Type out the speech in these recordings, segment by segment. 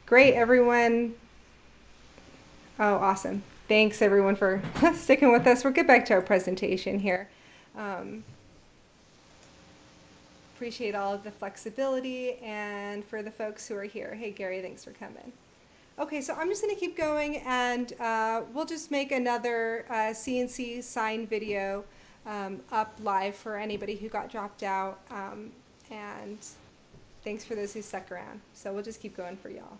Great, everyone. Oh, awesome. Thanks, everyone, for sticking with us. We'll get back to our presentation here. Um, Appreciate all of the flexibility and for the folks who are here. Hey, Gary, thanks for coming. Okay, so I'm just going to keep going and we'll just make another CNC sign video up live for anybody who got dropped out. And thanks for those who stuck around. So we'll just keep going for y'all.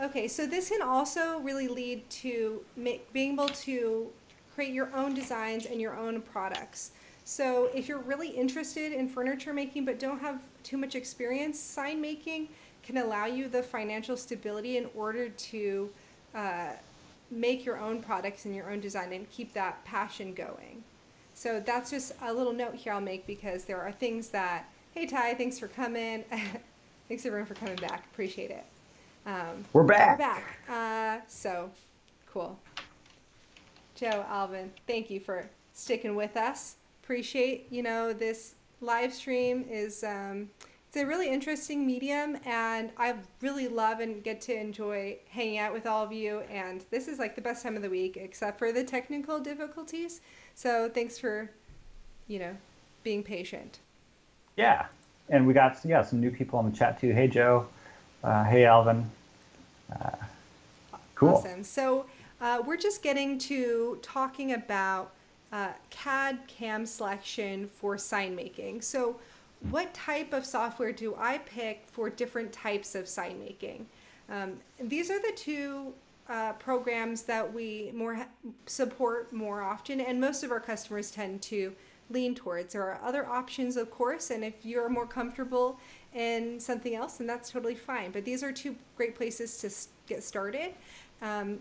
Okay, so this can also really lead to being able to create your own designs and your own products. So if you're really interested in furniture making but don't have too much experience, sign making can allow you the financial stability in order to make your own products and your own design and keep that passion going. So that's just a little note here I'll make because there are things that, hey Ty, thanks for coming. Thanks everyone for coming back. Appreciate it. We're We're back. back. So cool. Joe, Alvin, thank you for sticking with us. Appreciate, this live stream is it's a really interesting medium and I really love and get to enjoy hanging out with all of you, and this is like the best time of the week except for the technical difficulties. So thanks for, you know, being patient. Yeah. And we got some new people in the chat too. Hey Joe. Hey Alvin. Cool. Awesome. So we're just getting to talking about CAD CAM selection for sign making. So what type of software do I pick for different types of sign making? These are the two programs that we support more often, and most of our customers tend to lean towards. There are other options, of course, and if you're more comfortable in something else, then that's totally fine. But these are two great places to get started. Um,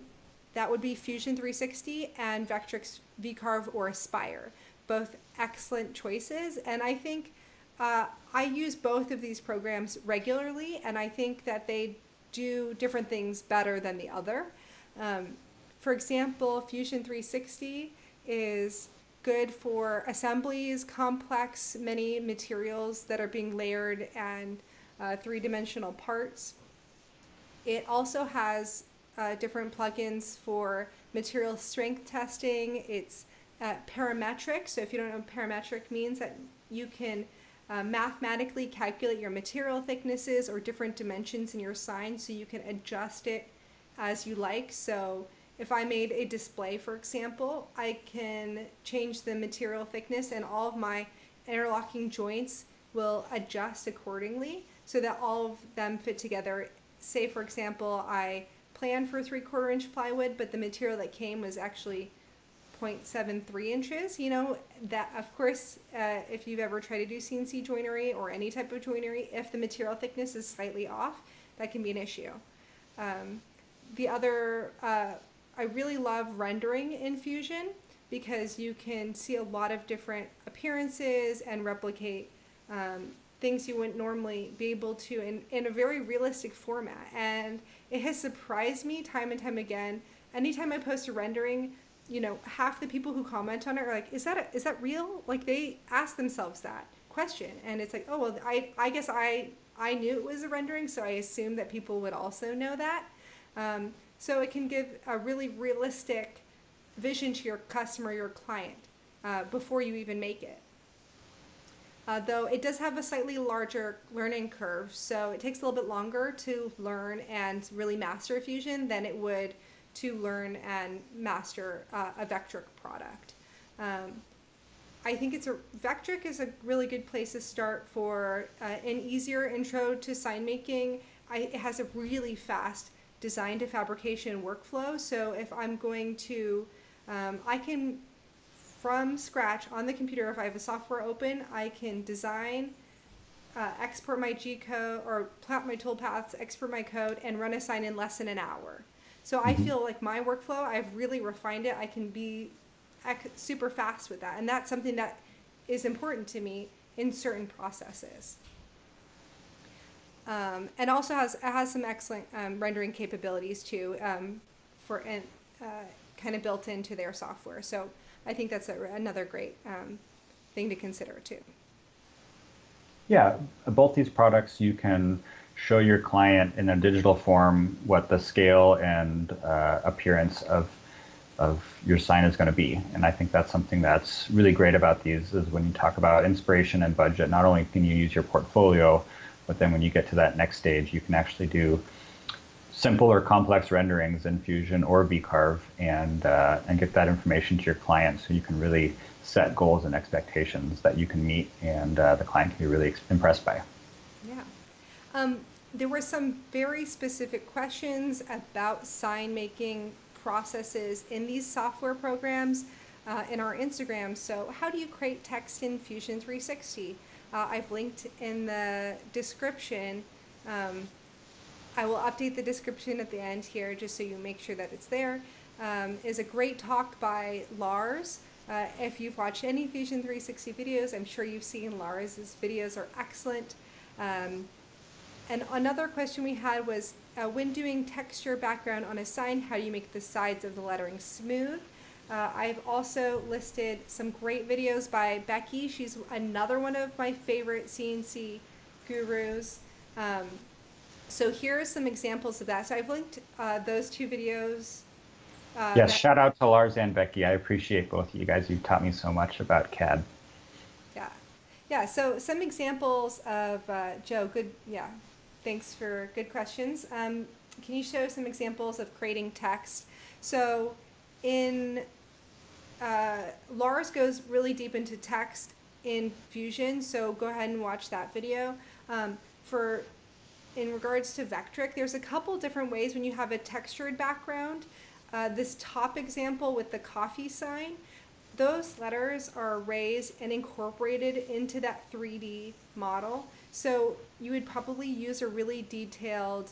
that would be Fusion 360 and Vectrix VCarve or Aspire. Both excellent choices, and I think I use both of these programs regularly, and I think that they do different things better than the other. Um, for example, Fusion 360 is good for assemblies, complex, many materials that are being layered and three-dimensional parts. It also has different plugins for material strength testing. It's parametric, so if you don't know what parametric means, that you can mathematically calculate your material thicknesses or different dimensions in your sign so you can adjust it as you like. So if I made a display, for example, I can change the material thickness and all of my interlocking joints will adjust accordingly so that all of them fit together. Say, for example, I planned for 3/4 inch plywood, but the material that came was actually 0.73 inches. That of course, if you've ever tried to do CNC joinery or any type of joinery, if the material thickness is slightly off, that can be an issue. The other, I really love rendering in Fusion because you can see a lot of different appearances and replicate things you wouldn't normally be able to in a very realistic format. And it has surprised me time and time again. Anytime I post a rendering, half the people who comment on it are like, is that real? Like, they ask themselves that question, and it's like, oh well, I guess I knew it was a rendering, so I assumed that people would also know that. So it can give a really realistic vision to your customer, your client, before you even make it. Though it does have a slightly larger learning curve, so it takes a little bit longer to learn and really master Fusion than it would to learn and master a Vectric product. I think Vectric is a really good place to start for an easier intro to sign making. It has a really fast design to fabrication workflow, so if I'm going to, I can from scratch on the computer, if I have a software open, I can design, export my G code or plot my toolpaths, export my code, and run a sign in less than an hour. So I Hmm. feel like my workflow, I've really refined it. I can be super fast with that, and that's something that is important to me in certain processes. And also it has some excellent rendering capabilities too, for uh, kind of built into their software. So I think that's another great thing to consider too. Yeah, both these products you can show your client in a digital form what the scale and appearance of your sign is going to be. And I think that's something that's really great about these is when you talk about inspiration and budget, not only can you use your portfolio, but then when you get to that next stage, you can actually do simple or complex renderings in Fusion or VCarve and get that information to your client so you can really set goals and expectations that you can meet and the client can be really impressed by. Yeah. There were some very specific questions about sign making processes in these software programs in our Instagram. So how do you create text in Fusion 360? I've linked in the description. I will update the description at the end here just so you make sure that it's there. Is a great talk by Lars. If you've watched any Fusion 360 videos, I'm sure you've seen Lars's videos are excellent. And another question we had was, when doing texture background on a sign, how do you make the sides of the lettering smooth? I've also listed some great videos by Becky. She's another one of my favorite CNC gurus. So here are some examples of that. So I've linked those two videos. Yes, shout out to Lars and Becky. I appreciate both of you guys. You've taught me so much about CAD. Yeah. Yeah, so some examples of, Joe, good, yeah, thanks for good questions. Can you show some examples of creating text? So Lars goes really deep into text in Fusion, so go ahead and watch that video. In regards to Vectric, there's a couple different ways when you have a textured background. This top example with the coffee sign, those letters are raised and incorporated into that 3D model. So you would probably use a really detailed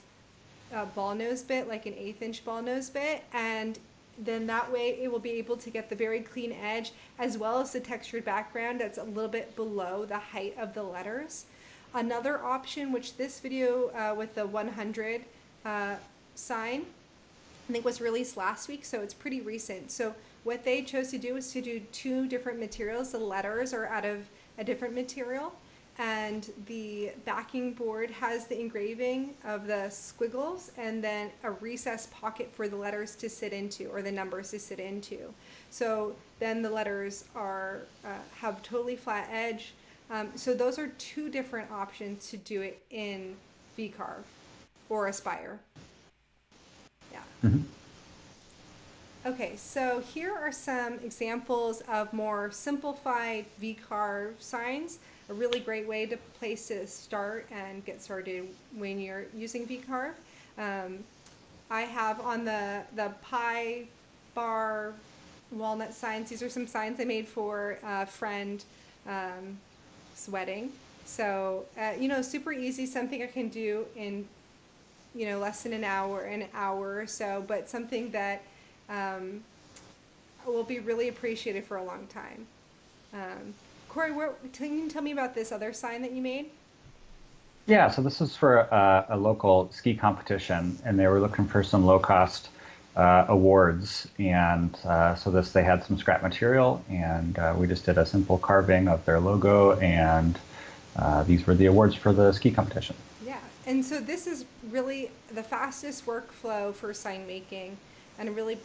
ball nose bit, like an 1/8 inch ball nose bit, and then that way it will be able to get the very clean edge as well as the textured background that's a little bit below the height of the letters. Another option, which this video with the 100 sign, I think was released last week, so it's pretty recent. So what they chose to do is to do two different materials. The letters are out of a different material, and the backing board has the engraving of the squiggles and then a recessed pocket for the letters to sit into, or the numbers to sit into. So then the letters are have totally flat edge. So those are two different options to do it in VCarve or Aspire. Yeah. Mm-hmm. Okay, so here are some examples of more simplified VCarve signs. A really great place to start and get started when you're using VCarve. I have on the pie bar walnut signs. These are some signs I made for a friend wedding. So, super easy, something I can do in, less than an hour or so, but something that will be really appreciated for a long time. Corey, can you tell me about this other sign that you made? Yeah, so this is for a local ski competition, and they were looking for some low-cost awards, and they had some scrap material, and we just did a simple carving of their logo, and these were the awards for the ski competition. Yeah, and so this is really the fastest workflow for sign making, and a really,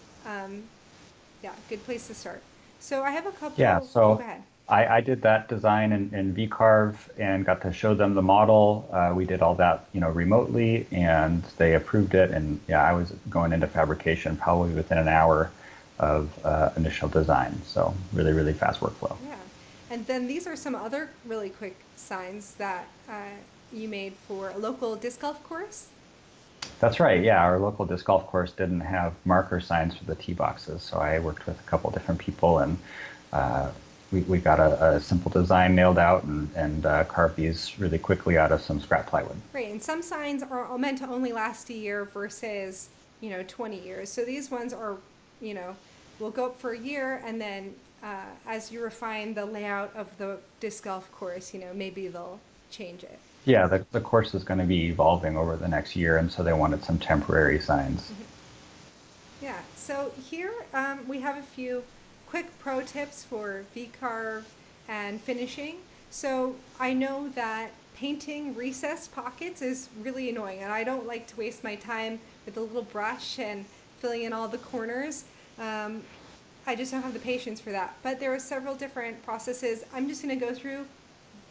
good place to start. So I have a couple. Yeah, so go ahead. I did that design in VCarve and got to show them the model. We did all that, remotely, and they approved it. And yeah, I was going into fabrication probably within an hour of initial design. So really, really fast workflow. Yeah, and then these are some other really quick signs that you made for a local disc golf course. That's right. Yeah, our local disc golf course didn't have marker signs for the tee boxes, so I worked with a couple different people, and we got a simple design nailed out and carved these really quickly out of some scrap plywood. Right, and some signs are meant to only last a year versus 20 years. So these ones are will go up for a year, and then as you refine the layout of the disc golf course, maybe they'll change it. Yeah, the course is going to be evolving over the next year, and so they wanted some temporary signs. Mm-hmm. Yeah, so here we have a few quick pro tips for VCarve and finishing. So I know that painting recessed pockets is really annoying, and I don't like to waste my time with a little brush and filling in all the corners. I just don't have the patience for that. But there are several different processes. I'm just going to go through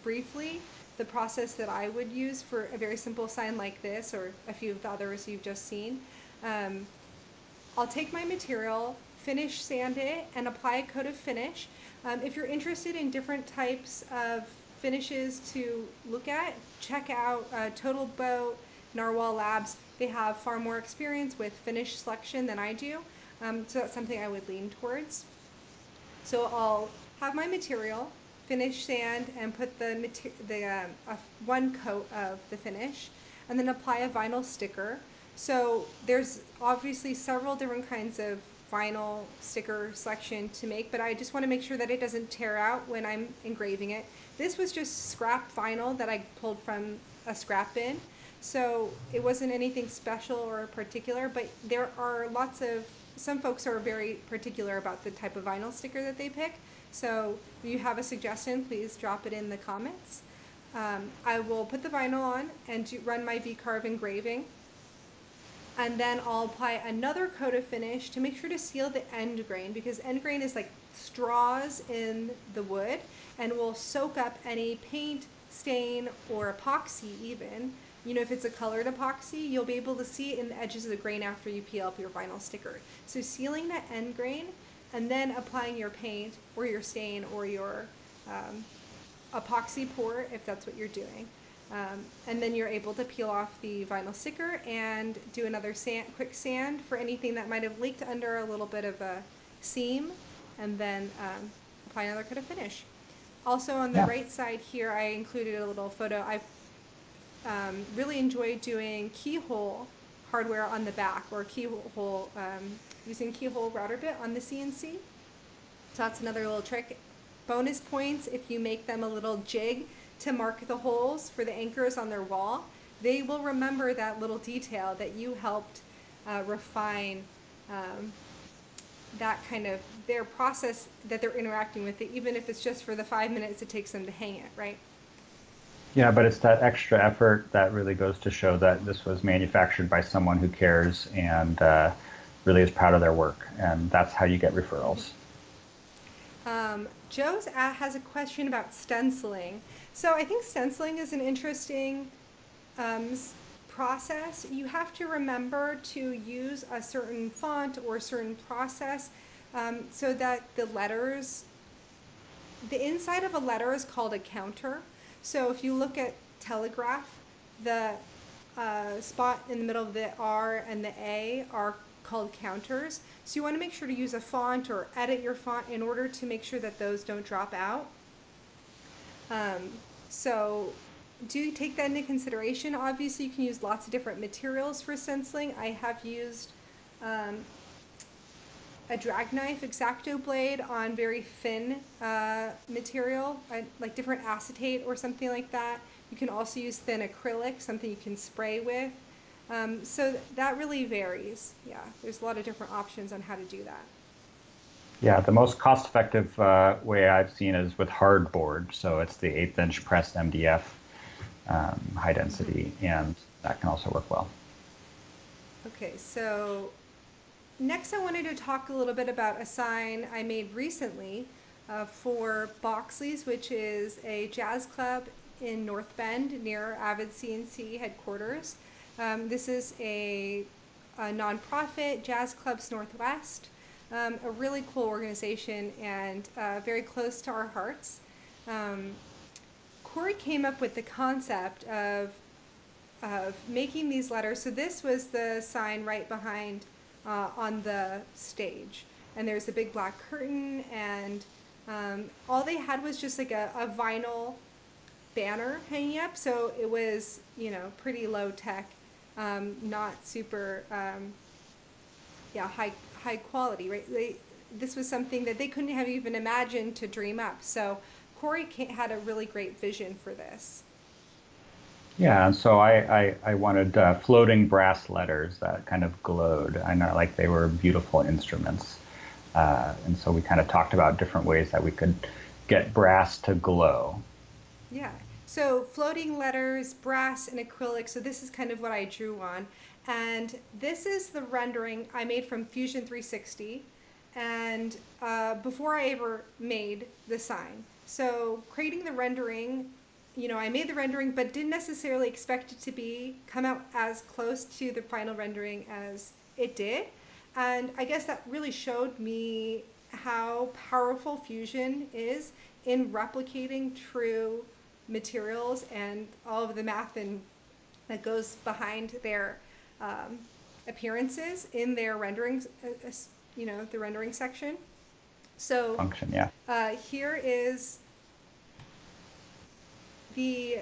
briefly the process that I would use for a very simple sign like this, or a few of the others you've just seen. I'll take my material, finish sand it, and apply a coat of finish. If you're interested in different types of finishes to look at, check out Total Boat, Narwhal Labs. They have far more experience with finish selection than I do, so that's something I would lean towards. So I'll have my material, finish sand, and put one coat of the finish, and then apply a vinyl sticker. So there's obviously several different kinds of vinyl sticker selection to make, but I just want to make sure that it doesn't tear out when I'm engraving it. This was just scrap vinyl that I pulled from a scrap bin, so it wasn't anything special or particular, but there are some folks are very particular about the type of vinyl sticker that they pick. So if you have a suggestion, please drop it in the comments. I will put the vinyl on and run my V-Carve engraving. And then I'll apply another coat of finish to make sure to seal the end grain, because end grain is like straws in the wood and will soak up any paint, stain, or epoxy even. You know, if it's a colored epoxy, you'll be able to see it in the edges of the grain after you peel up your vinyl sticker. So sealing that end grain and then applying your paint or your stain or your epoxy pour, if that's what you're doing. And then you're able to peel off the vinyl sticker and do another quick sand for anything that might have leaked under a little bit of a seam, and then apply another coat of finish. Also on the right side here, I included a little photo. I've really enjoyed doing keyhole hardware on the back, or keyhole, using keyhole router bit on the CNC. So that's another little trick. Bonus points if you make them a little jig to mark the holes for the anchors on their wall. They will remember that little detail that you helped refine, that kind of their process that they're interacting with it, even if it's just for the 5 minutes it takes them to hang it, right? Yeah, but it's that extra effort that really goes to show that this was manufactured by someone who cares and really is proud of their work, and that's how you get referrals. Joe's has a question about stenciling. So I think stenciling is an interesting process. You have to remember to use a certain font or a certain process so that the inside of a letter is called a counter. So if you look at telegraph, the spot in the middle of the R and the A are called counters. So you want to make sure to use a font or edit your font in order to make sure that those don't drop out. So do take that into consideration. Obviously you can use lots of different materials for stenciling. I have used a drag knife X-Acto blade on very thin material, like different acetate or something like that. You can also use thin acrylic, something you can spray with. So that really varies. Yeah, there's a lot of different options on how to do that. Yeah, the most cost-effective way I've seen is with hardboard. So it's the 1/8 inch pressed MDF, high density, and that can also work well. Okay, so next I wanted to talk a little bit about a sign I made recently for Boxley's, which is a jazz club in North Bend near Avid CNC headquarters. This is a nonprofit, Jazz Clubs Northwest, a really cool organization and very close to our hearts. Corey came up with the concept of making these letters. So this was the sign right behind on the stage, and there's a big black curtain, and all they had was just like a vinyl banner hanging up. So it was, you know, pretty low tech, not super high quality, right? This was something that they couldn't have even imagined to dream up. So Corey had a really great vision for this. Yeah, and so I wanted floating brass letters that kind of glowed. I know, like they were beautiful instruments. And so we kind of talked about different ways that we could get brass to glow. Yeah, So floating letters, brass, and acrylic. So this is kind of what I drew on. And this is the rendering I made from Fusion 360. And before I ever made the sign. So creating the rendering, I made the rendering, but didn't necessarily expect it to come out as close to the final rendering as it did. And I guess that really showed me how powerful Fusion is in replicating true materials and all of the math that goes behind their appearances in their renderings, the rendering section. So Function, yeah. Here is the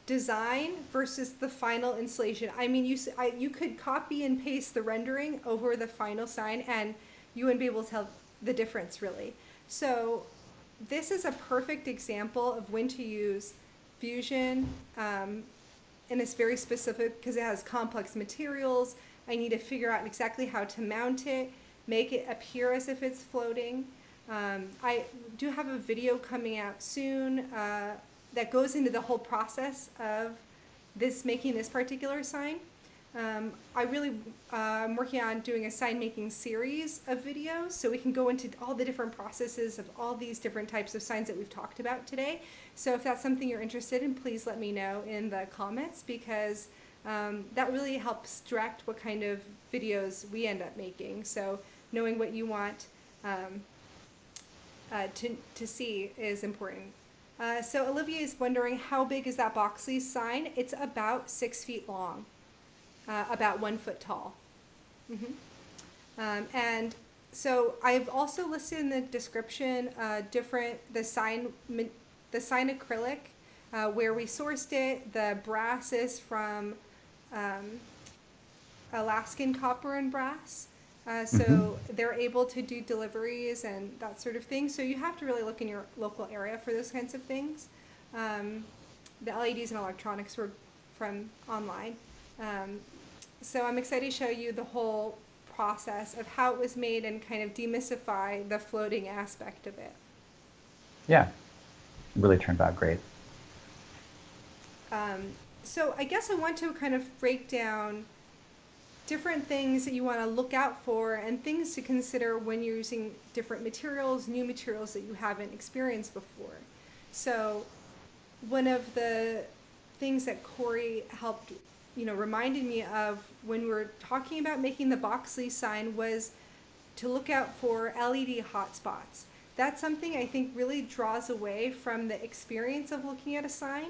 design versus the final installation. I mean, you could copy and paste the rendering over the final sign and you wouldn't be able to tell the difference really. So this is a perfect example of when to use Fusion, and it's very specific because it has complex materials. I need to figure out exactly how to mount it, make it appear as if it's floating. I do have a video coming out soon that goes into the whole process of making this particular sign. I'm working on doing a sign making series of videos so we can go into all the different processes of all these different types of signs that we've talked about today. So if that's something you're interested in, please let me know in the comments, because that really helps direct what kind of videos we end up making. So knowing what you want to see is important. So Olivia is wondering, how big is that Boxley sign? It's about 6 feet long, about 1 foot tall. And so I've also listed in the description the sign acrylic, where we sourced it. The brass is from Alaskan copper and brass. So they're able to do deliveries and that sort of thing. So you have to really look in your local area for those kinds of things. The LEDs and electronics were from online. So I'm excited to show you the whole process of how it was made and kind of demystify the floating aspect of it. Yeah, it really turned out great. So I guess I want to kind of break down different things that you want to look out for and things to consider when you're using different materials, new materials that you haven't experienced before. So one of the things that Corey helped, reminded me of when we were talking about making the Boxley sign was to look out for LED hotspots. That's something I think really draws away from the experience of looking at a sign.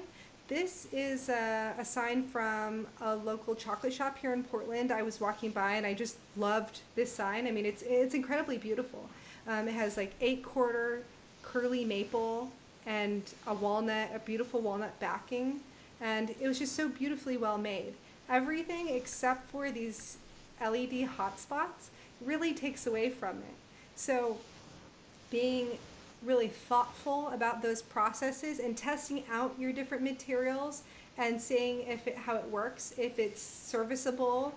This is a sign from a local chocolate shop here in Portland. I was walking by and I just loved this sign. I mean, it's incredibly beautiful. It has like 8-quarter curly maple and a beautiful walnut backing. And it was just so beautifully well made. Everything except for these LED hotspots really takes away from it. So being really thoughtful about those processes and testing out your different materials and seeing how it works, if it's serviceable.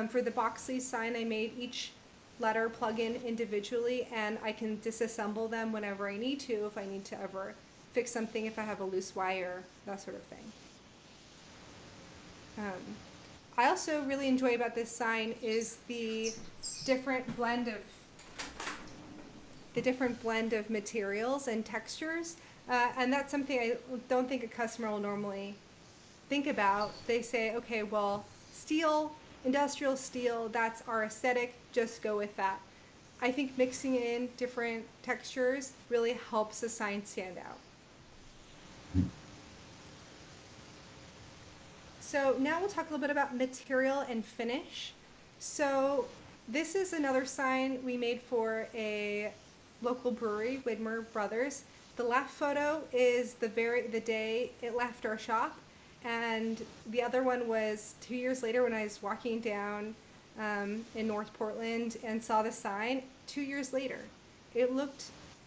For the Boxley sign, I made each letter plug-in individually, and I can disassemble them whenever I need to, if I need to ever fix something, if I have a loose wire, that sort of thing. I also really enjoy about this sign is the different blend of materials and textures, and that's something I don't think a customer will normally think about. They say, okay, well, steel, industrial steel, that's our aesthetic, just go with that. I think mixing in different textures really helps the sign stand out. So now we'll talk a little bit about material and finish. So this is another sign we made for a local brewery, Widmer Brothers. The left photo is the day it left our shop, and the other one was 2 years later when I was walking down in North Portland and saw the sign 2 years later. It looked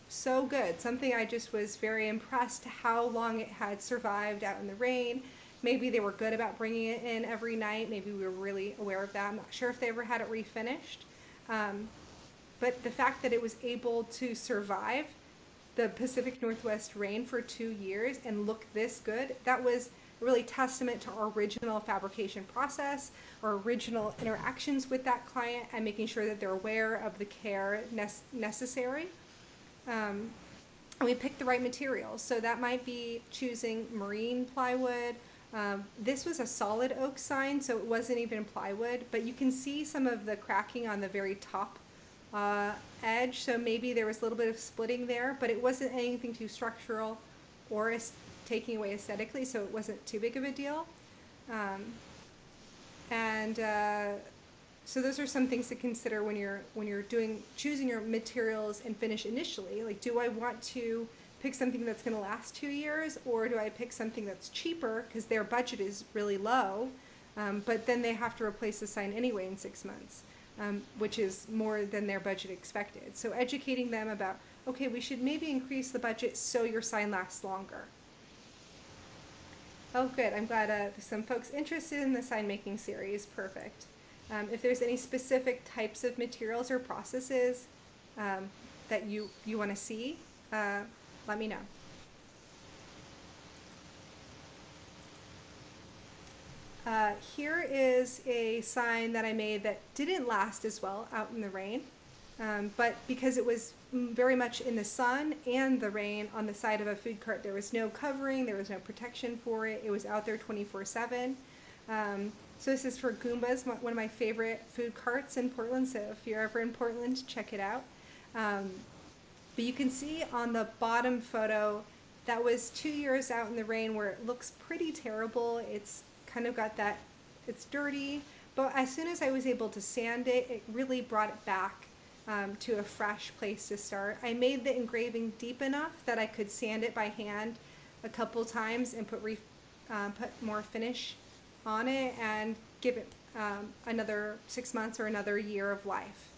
so good. Something I just was very impressed how long it had survived out in the rain. Maybe they were good about bringing it in every night. Maybe we were really aware of that. I'm not sure if they ever had it refinished. But the fact that it was able to survive the Pacific Northwest rain for 2 years and look this good, that was really testament to our original fabrication process, our original interactions with that client, and making sure that they're aware of the care necessary. And we picked the right materials. So that might be choosing marine plywood. This was a solid oak sign, so it wasn't even plywood, but you can see some of the cracking on the very top edge. So maybe there was a little bit of splitting there, but it wasn't anything too structural or taking away aesthetically, so it wasn't too big of a deal. So those are some things to consider when you're choosing your materials and finish initially. Like, do I want to pick something that's going to last 2 years, or do I pick something that's cheaper because their budget is really low, but then they have to replace the sign anyway in 6 months, which is more than their budget expected. So educating them about, okay, we should maybe increase the budget so your sign lasts longer. Oh, good. I'm glad there's some folks interested in the sign making series. Perfect. If there's any specific types of materials or processes that you want to see, let me know. Here is a sign that I made that didn't last as well out in the rain, but because it was very much in the sun and the rain on the side of a food cart, there was no covering, there was no protection for it. It was out there 24/7. So this is for Goombas, one of my favorite food carts in Portland. So if you're ever in Portland, check it out. But you can see on the bottom photo, that was 2 years out in the rain where it looks pretty terrible. It's kind of got that, it's dirty, but as soon as I was able to sand it, it really brought it back to a fresh place to start. I made the engraving deep enough that I could sand it by hand a couple times and put more finish on it and give it another 6 months or another year of life.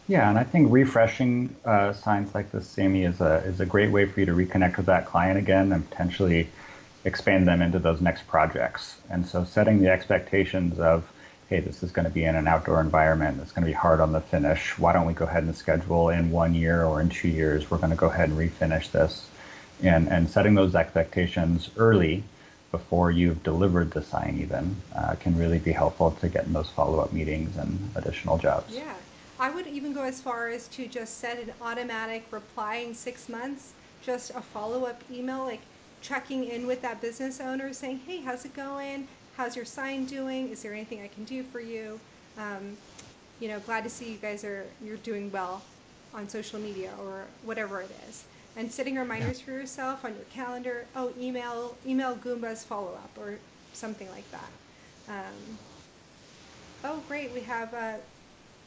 Yeah, and I think refreshing signs like this, Sammy, is a great way for you to reconnect with that client again and potentially expand them into those next projects. And so setting the expectations of, hey, this is going to be in an outdoor environment, it's going to be hard on the finish. Why don't we go ahead and schedule in 1 year or in 2 years, we're going to go ahead and refinish this. And setting those expectations early before you've delivered the sign even can really be helpful to get in those follow-up meetings and additional jobs. Yeah, I would even go as far as to just set an automatic reply in 6 months, just a follow-up email, like checking in with that business owner saying, hey, how's it going? How's your sign doing? Is there anything I can do for you? Glad to see you guys you're doing well on social media or whatever it is. And setting reminders for yourself on your calendar. Oh, email Goomba's follow-up or something like that. Oh, great. We have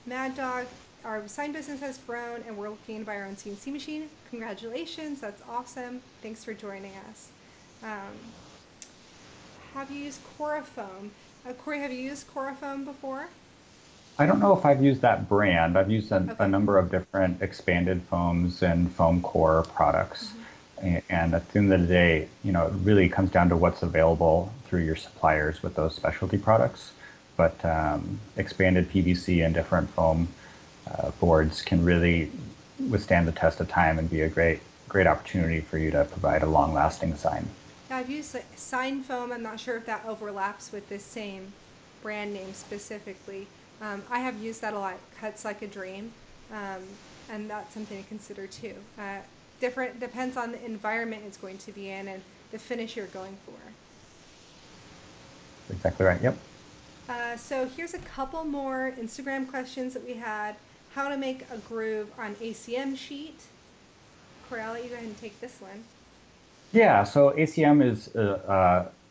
Mad Dog. Our sign business has grown and we're looking to buy our own CNC machine. Congratulations. That's awesome. Thanks for joining us. Have you used Corafoam? Corey, have you used Corafoam before? I don't know if I've used that brand. I've used a number of different expanded foams and foam core products. Mm-hmm. And at the end of the day, it really comes down to what's available through your suppliers with those specialty products. But expanded PVC and different foam boards can really withstand the test of time and be a great opportunity for you to provide a long-lasting sign. Yeah, I've used Sign Foam. I'm not sure if that overlaps with this same brand name specifically. I have used that a lot. Cuts like a dream, and that's something to consider too. Depends on the environment it's going to be in and the finish you're going for. Exactly right. Yep. So here's a couple more Instagram questions that we had. How to make a groove on ACM sheet. Corey, I'll let you go ahead and take this one. Yeah, so ACM is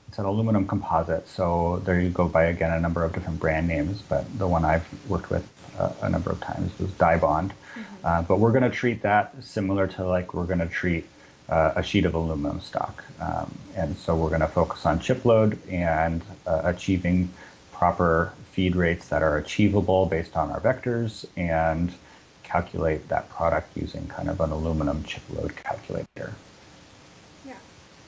it's an aluminum composite. So there you go by, again, a number of different brand names, but the one I've worked with a number of times was Dye Bond. Mm-hmm. But we're going to treat that similar to like we're going to treat a sheet of aluminum stock. And so we're going to focus on chip load and achieving proper feed rates that are achievable based on our vectors and calculate that product using kind of an aluminum chip load calculator. Yeah.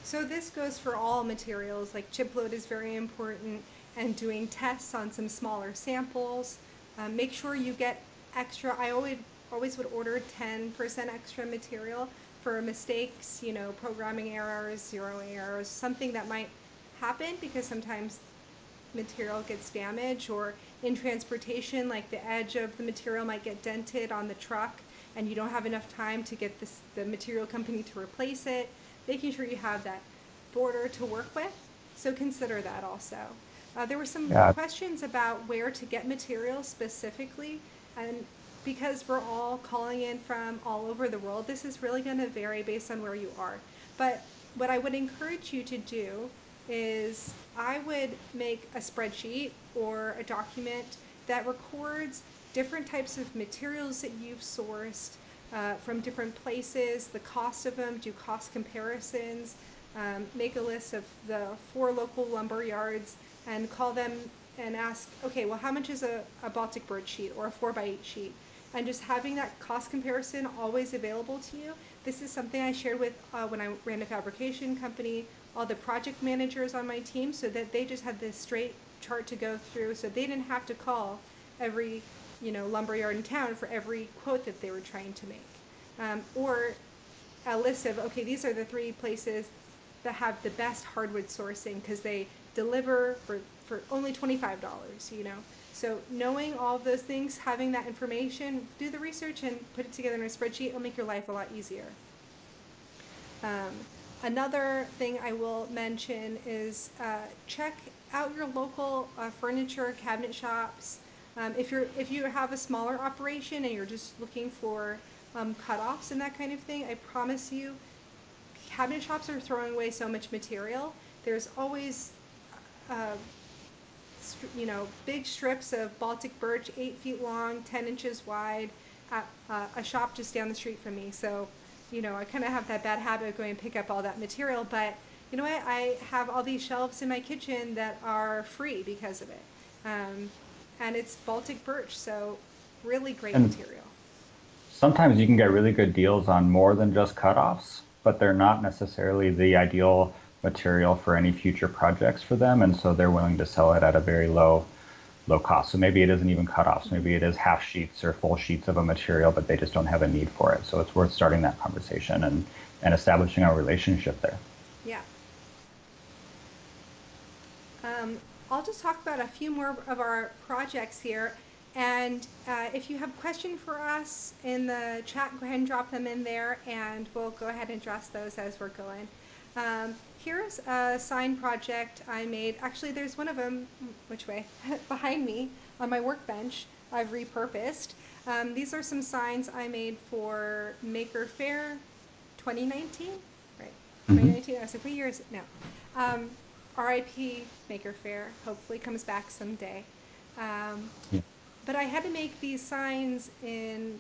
So this goes for all materials, like chip load is very important, and doing tests on some smaller samples. Make sure you get extra. I always always would order 10% extra material for mistakes, programming errors, zero errors, something that might happen because sometimes material gets damaged, or in transportation, like the edge of the material might get dented on the truck and you don't have enough time to get the material company to replace it, making sure you have that border to work with. So consider that also. There were some Yeah. questions about where to get materials specifically, and because we're all calling in from all over the world, this is really going to vary based on where you are. But what I would encourage you to do is I would make a spreadsheet or a document that records different types of materials that you've sourced from different places, the cost of them, do cost comparisons, make a list of the 4 local lumber yards and call them and ask, okay, well, how much is a Baltic bird sheet or a 4x8 sheet? And just having that cost comparison always available to you. This is something I shared with when I ran a fabrication company, all the project managers on my team, so that they just had this straight chart to go through, so they didn't have to call every lumber yard in town for every quote that they were trying to make. Or a list of, okay, these are the 3 places that have the best hardwood sourcing because they deliver for only $25, So knowing all of those things, having that information, do the research and put it together in a spreadsheet will make your life a lot easier. Another thing I will mention is check out your local furniture cabinet shops. If you have a smaller operation and you're just looking for cutoffs and that kind of thing, I promise you, cabinet shops are throwing away so much material. There's always big strips of Baltic birch, 8 feet long, 10 inches wide, at a shop just down the street from me. So, I kind of have that bad habit of going and pick up all that material, but you know what? I have all these shelves in my kitchen that are free because of it. And it's Baltic birch, so really great material. Sometimes you can get really good deals on more than just cutoffs, but they're not necessarily the ideal material for any future projects for them, and so they're willing to sell it at a very low cost. So maybe it isn't even cutoffs, maybe it is half sheets or full sheets of a material, but they just don't have a need for it. So it's worth starting that conversation and establishing a relationship there. Yeah. I'll just talk about a few more of our projects here. And if you have questions for us in the chat, go ahead and drop them in there, and we'll go ahead and address those as we're going. Here's a sign project I made. Actually, there's one of them, which way? Behind me on my workbench, I've repurposed. These are some signs I made for Maker Faire 2019, right? 2019, I was like, what year is it now? RIP Maker Faire, hopefully comes back someday. Yeah. But I had to make these signs in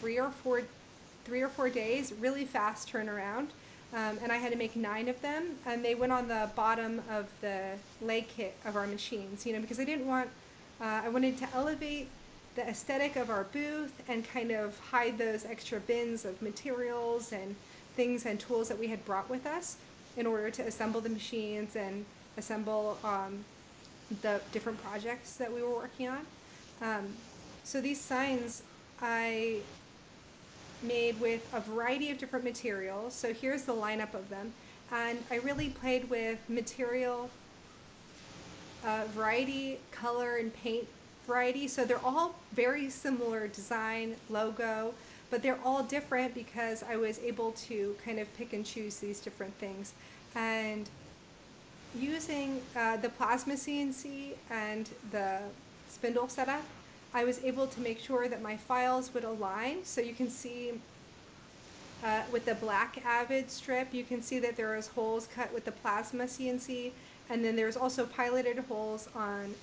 3 or 4 days, really fast turnaround. And I had to make 9 of them, and they went on the bottom of the leg kit of our machines, because I wanted to elevate the aesthetic of our booth and kind of hide those extra bins of materials and things and tools that we had brought with us in order to assemble the machines and assemble the different projects that we were working on. So these signs I made with a variety of different materials. So here's the lineup of them. And I really played with material variety, color, and paint variety. So they're all very similar design, logo, but they're all different because I was able to kind of pick and choose these different things. And using the plasma CNC and the spindle setup, I was able to make sure that my files would align. So you can see with the black Avid strip, you can see that there is holes cut with the plasma CNC, and then there's also piloted holes on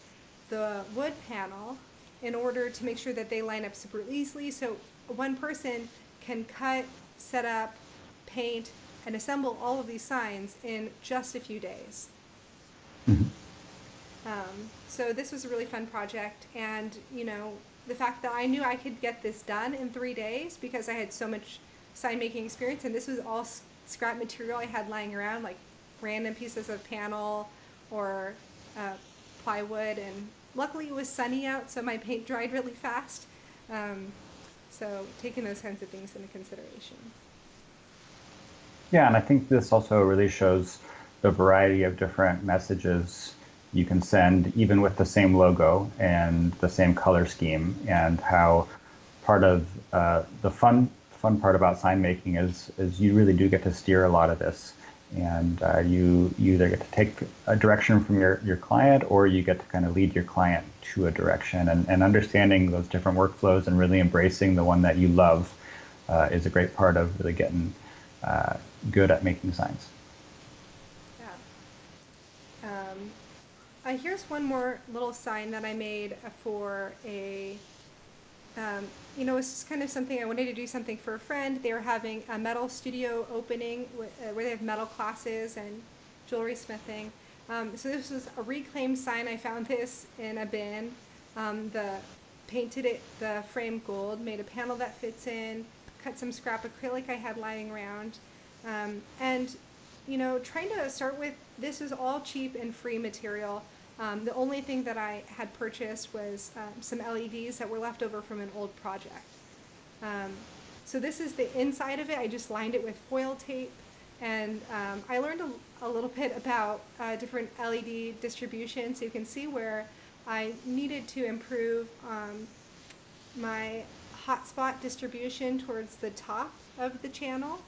the wood panel in order to make sure that they line up super easily. So one person can cut, set up, paint, and assemble all of these signs in just a few days. So this was a really fun project, and the fact that I knew I could get this done in 3 days because I had so much sign making experience, and this was all scrap material I had lying around, like random pieces of panel or plywood, and luckily it was sunny out, so my paint dried really fast. So taking those kinds of things into consideration. Yeah, and I think this also really shows the variety of different messages you can send, even with the same logo and the same color scheme, and how part of the fun part about sign making is you really do get to steer a lot of this, and you either get to take a direction from your client, or you get to kind of lead your client to a direction, and understanding those different workflows and really embracing the one that you love is a great part of really getting good at making signs. Yeah. Here's one more little sign that I made for it's just kind of something I wanted to do something for a friend. They were having a metal studio opening where they have metal classes and jewelry smithing. So this was a reclaimed sign. I found this in a bin. Painted it the frame gold, made a panel that fits in, cut some scrap acrylic I had lying around, and trying to start with, this is all cheap and free material. The only thing that I had purchased was some LEDs that were left over from an old project. So this is the inside of it. I just lined it with foil tape, and I learned a little bit about different LED distribution, so you can see where I needed to improve my hotspot distribution towards the top of the channel.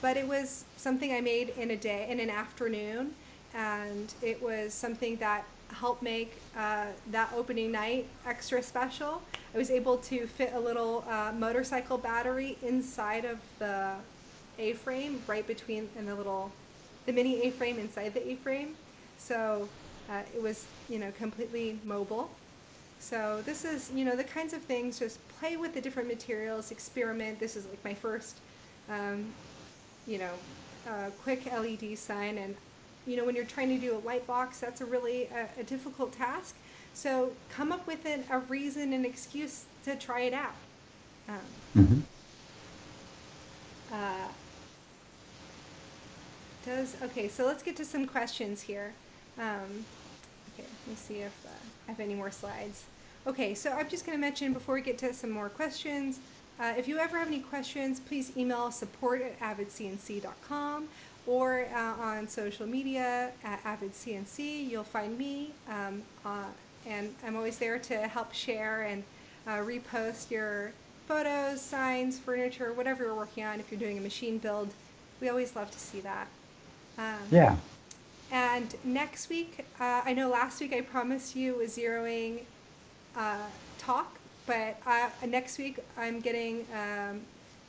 But it was something I made in a day, in an afternoon, and it was something that helped make that opening night extra special. I was able to fit a little motorcycle battery inside of the A-frame, right between, and the mini A-frame inside the A-frame. So it was, completely mobile. So this is, the kinds of things, just play with the different materials, experiment. This is like my first, quick LED sign. And, when you're trying to do a light box, that's a really a difficult task. So come up with a reason, an excuse to try it out. Mm-hmm. Okay, so let's get to some questions here. Okay, let me see if I have any more slides. Okay, so I'm just going to mention before we get to some more questions, if you ever have any questions, please email support@avidcnc.com, or on social media at avidcnc. You'll find me, and I'm always there to help share and repost your photos, signs, furniture, whatever you're working on. If you're doing a machine build, we always love to see that. Yeah. And next week, I know last week I promised you a zeroing talk, but next week I'm getting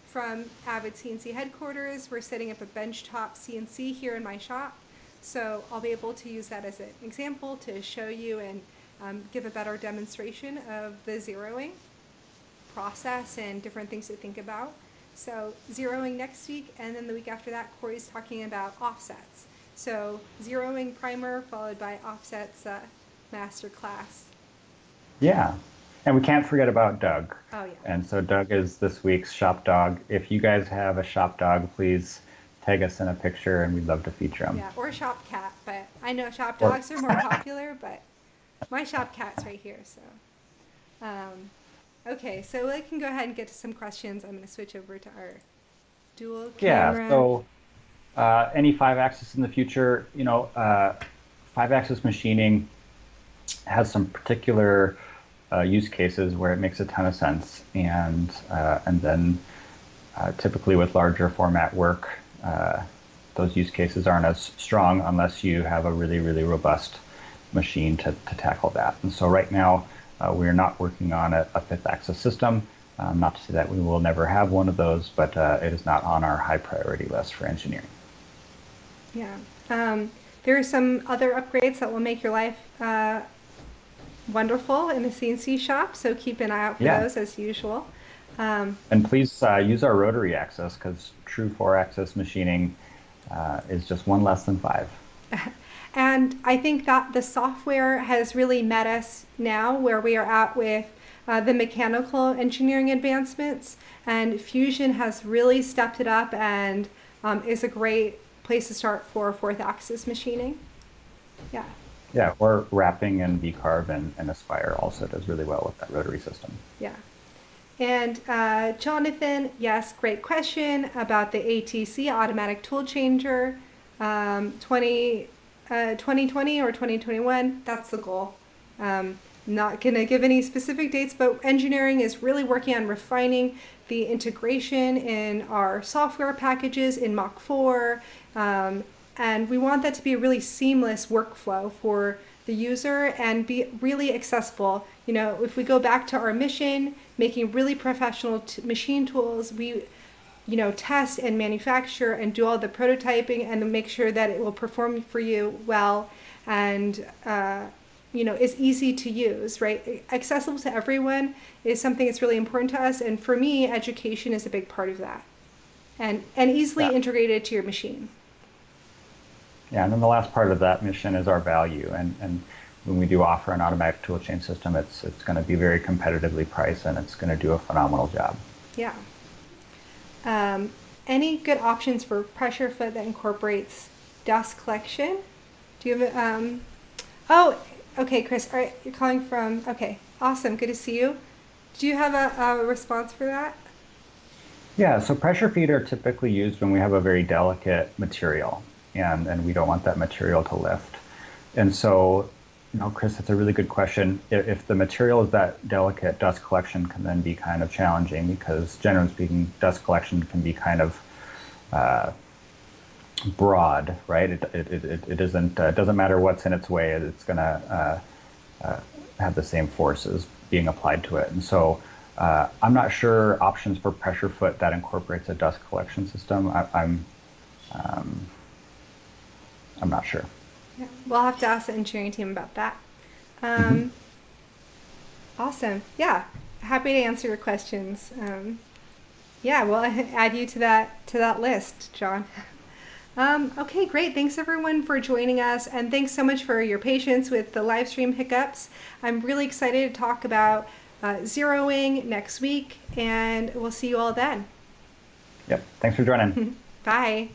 from Avid CNC headquarters. We're setting up a benchtop CNC here in my shop, so I'll be able to use that as an example to show you and give a better demonstration of the zeroing process and different things to think about. So zeroing next week, and then the week after that, Corey's talking about offsets. So zeroing primer followed by offsets master class. Yeah. And we can't forget about Doug. Oh, yeah. And so Doug is this week's shop dog. If you guys have a shop dog, please tag us in a picture, and we'd love to feature him. Yeah, or shop cat, but I know shop dogs are more popular, but my shop cat's right here. So, okay, so I can go ahead and get to some questions. I'm going to switch over to our dual camera. Yeah, so any 5-axis in the future, 5-axis machining has some particular use cases where it makes a ton of sense, and then typically with larger format work, those use cases aren't as strong unless you have a really, really robust machine to tackle that. And so right now we're not working on a 5th-axis system. Not to say that we will never have one of those, but it is not on our high priority list for engineering. Yeah. There are some other upgrades that will make your life wonderful in the CNC shop, so keep an eye out for those as usual. And please use our rotary axis, because true 4-axis machining is just one less than 5. And I think that the software has really met us now where we are at with the mechanical engineering advancements, and Fusion has really stepped it up and is a great place to start for 4th-axis machining. Yeah. Yeah, or wrapping and Carve and Aspire also does really well with that rotary system. Yeah. And Jonathan, yes, great question about the ATC, Automatic Tool Changer, 2020 or 2021. That's the goal. Not going to give any specific dates, but engineering is really working on refining the integration in our software packages in Mach 4. And we want that to be a really seamless workflow for the user and be really accessible. You know, if we go back to our mission, making really professional machine tools, we, you know, test and manufacture and do all the prototyping and then make sure that it will perform for you well and, you know, is easy to use, right? Accessible to everyone is something that's really important to us. And for me, education is a big part of that and easily integrated to your machine. Yeah, and then the last part of that mission is our value. And when we do offer an automatic tool chain system, it's going to be very competitively priced and it's going to do a phenomenal job. Yeah. Any good options for pressure foot that incorporates dust collection? Do you have oh, okay, Chris, all right, you're calling from, okay, awesome, good to see you. Do you have a response for that? Yeah, so pressure feet are typically used when we have a very delicate material and we don't want that material to lift. And so, you know, Chris, that's a really good question. If the material is that delicate, dust collection can then be kind of challenging because generally speaking, dust collection can be kind of broad, right? It isn't, it doesn't matter what's in its way, it's gonna have the same forces being applied to it. And so I'm not sure options for pressure foot that incorporates a dust collection system. I'm not sure. Yeah, we'll have to ask the engineering team about that. Awesome. Yeah, happy to answer your questions. Yeah, we'll add you to that list, John. Okay, great. Thanks everyone for joining us, and thanks so much for your patience with the live stream hiccups. I'm really excited to talk about zeroing next week, and we'll see you all then. Yep. Thanks for joining. Bye.